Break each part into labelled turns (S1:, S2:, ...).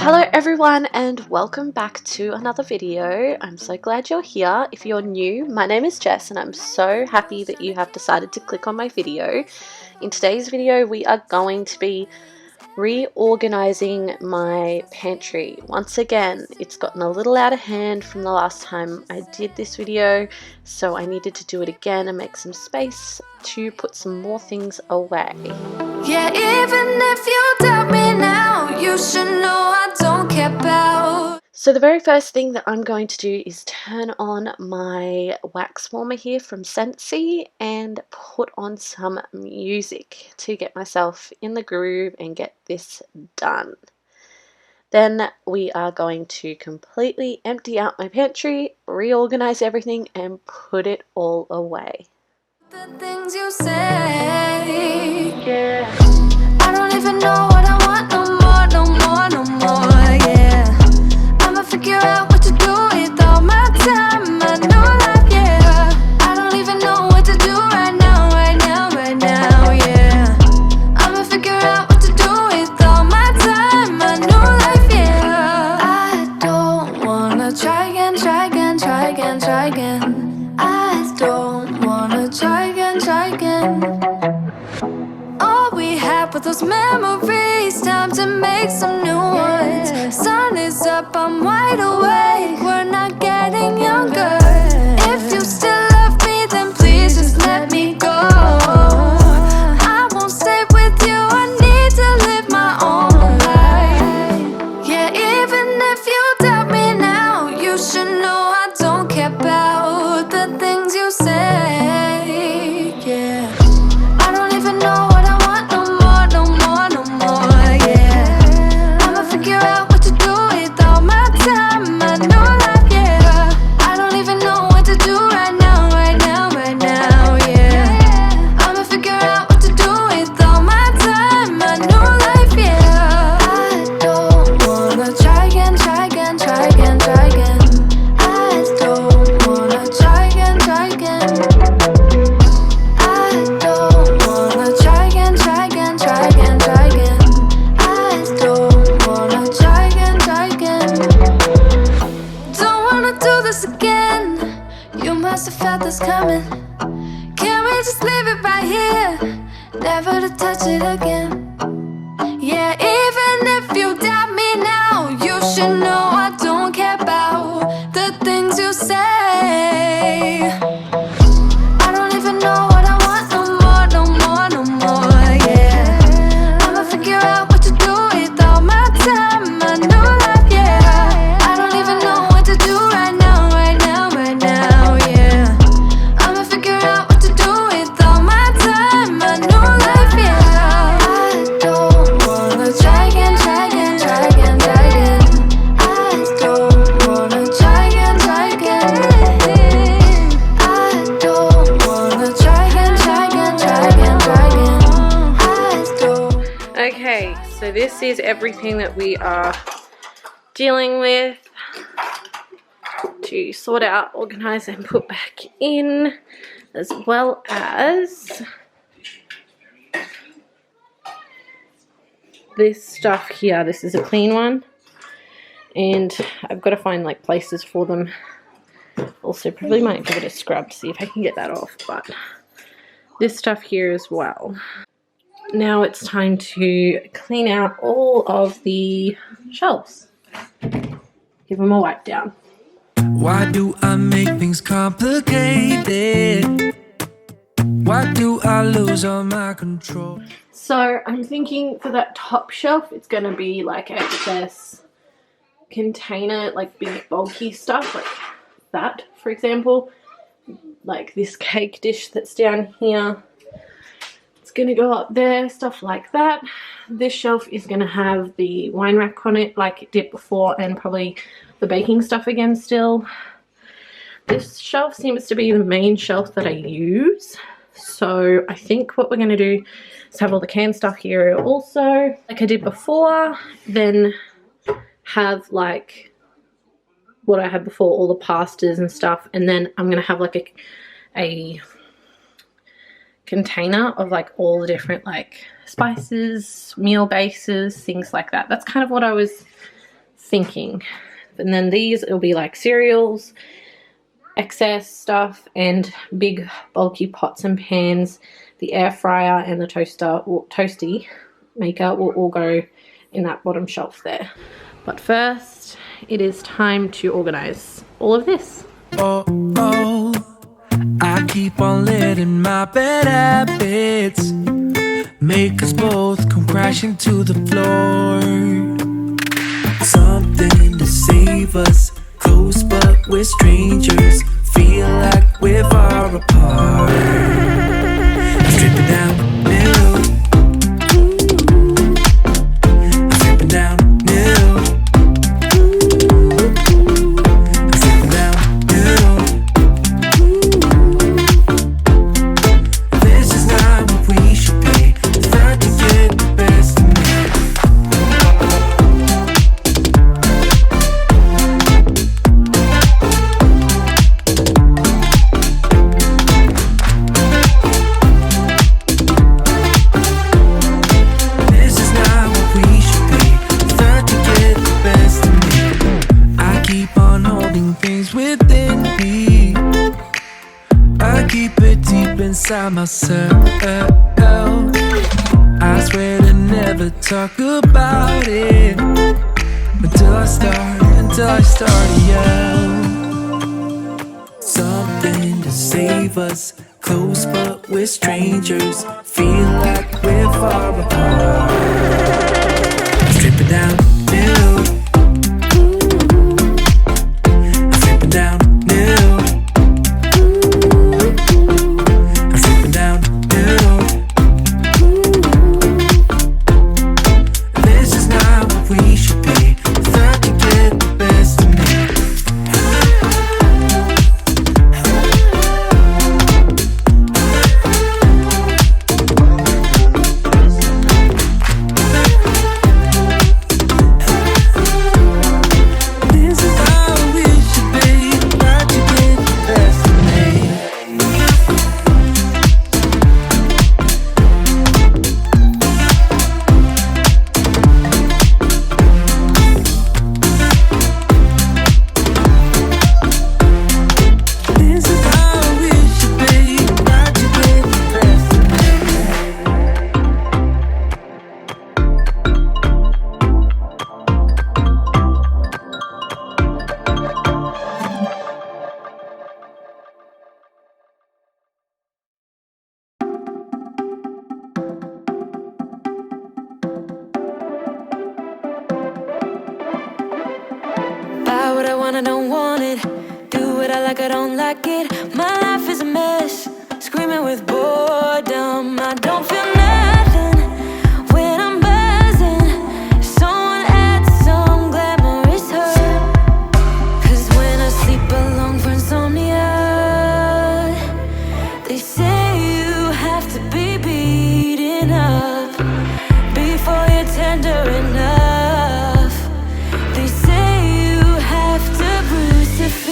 S1: Hello everyone and welcome back to another video. I'm so glad you're here. If you're new, my name is Jess and I'm so happy that you have decided to click on my video. In today's video we are going to be reorganizing my pantry. Once again, it's gotten a little out of hand from the last time I did this video, so I needed to do it again and make some space to put some more things away.
S2: Yeah, even if you doubt me now, you should know I don't care about.
S1: So the very first thing that I'm going to do is turn on my wax warmer here from Scentsy and put on some music to get myself in the groove and get this done. Then we are going to completely empty out my pantry, reorganize everything and put it all away.
S2: The things you say, yeah. I don't even know what I want no more, yeah. I'ma figure out what to do with all my time, my new life, yeah. I don't even know what to do right now, yeah. I'ma figure out what to do with all my time, my new life, yeah. I don't wanna try again. I don't wanna try again. All we had were those memories, time to make some new ones. Sun is up, I'm wide awake, we're not getting younger. If you still love me, then please just let me go. I won't stay with you, I need to live my own life. Yeah, even if you doubt me now, you should know I don't care about the things you say, yeah. I don't even know what I want no more, yeah. I'ma figure out what to do with all my time, my new life, yeah. I don't even know what to do right now, yeah. I'ma figure out what to do with all my time, my new life, yeah. I don't wanna try again. I don't wanna try again. I don't wanna try again. I don't wanna try again. Don't wanna do this again. You must have felt this coming. Can we just leave it right here, never to touch it again? Yeah, even if you doubt me now, you should know I don't care about the things you say. I don't even know what I want no more, yeah. I'ma figure out what to do with all my time, my new life, yeah. I don't even know what to do right now, yeah. I'ma figure out what to do with all my time, my new life, yeah. I don't wanna try again. I don't wanna try again. I don't wanna try again. I don't.
S1: Okay, so this is everything that we are dealing with to sort out, organize and put back in, as well as this stuff here. This is a clean one and I've got to find like places for them. Also probably might give it a scrub to see if I can get that off, but this stuff here as well. Now it's time to clean out all of the shelves. Give them a wipe down.
S3: Why do I make things complicated? Why do I lose all my control?
S1: So I'm thinking for that top shelf, it's going to be like excess container, like big bulky stuff like that, for example. Like this cake dish that's down here. It's going to go up there, stuff like that. This shelf is going to have the wine rack on it like it did before, and probably the baking stuff again still. This shelf seems to be the main shelf that I use. So I think what we're going to do is have all the canned stuff here also, like I did before. Then have like what I had before, all the pastas and stuff. And then I'm going to have like a container of like all the different like spices, meal bases, things like that. That's kind of what I was thinking. And then these, it'll be like cereals, excess stuff, and big bulky pots and pans. The air fryer and the toasty maker will all go in that bottom shelf there. But first, it is time to organize all of this.
S3: Oh, I keep on letting my bad habits make us both come crashing to the floor. Something to save us, close but we're strangers. Feel like we're far apart. Stripping down the middle. I'm stripping down the middle. I'm stripping down the middle. This is not what we should be. Start to get the best of me. Inside myself, I swear to never talk about it until I start to yell. Something to save us, close but we're strangers. Feel like we're far apart. Strip it down the middle. Strip it down the middle.
S2: I don't want it. Do what I like, I don't like it. My life is a mess, screaming with boredom. I don't feel nothing when I'm buzzing. Someone adds some glamorous hurt. Cause when I sleep alone for insomnia, they say you have to be beaten up before you're tender enough. They say you have to bruise to feel.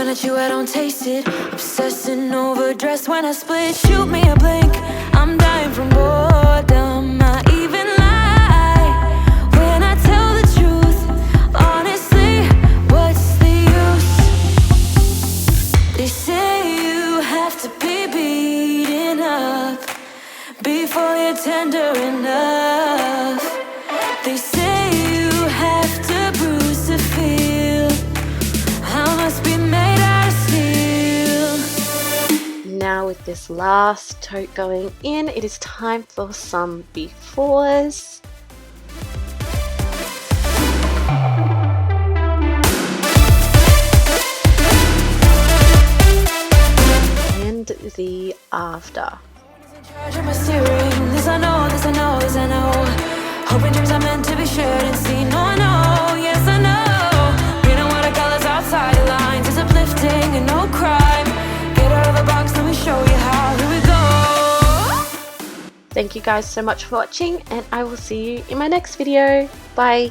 S2: I chew, I don't taste it. Obsessing over dress when I split. Shoot me a blink, I'm dying from boredom. I even lie when I tell the truth. Honestly, what's the use? They say you have to be beaten up before you're tender enough. They say you have to bruise to feel. I must be made out of steel.
S1: Now with this last tote going in, it is time for some befores. And the after.
S2: Charge of my steering. This I know, this I know, this I know. Hoping dreams are meant to be shared and seen. No, I know, yes I know. Green and watercolors outside the lines. It's uplifting and no crime. Get out of the box, let me show you how. Here we go.
S1: Thank you guys so much for watching, and I will see you in my next video. Bye!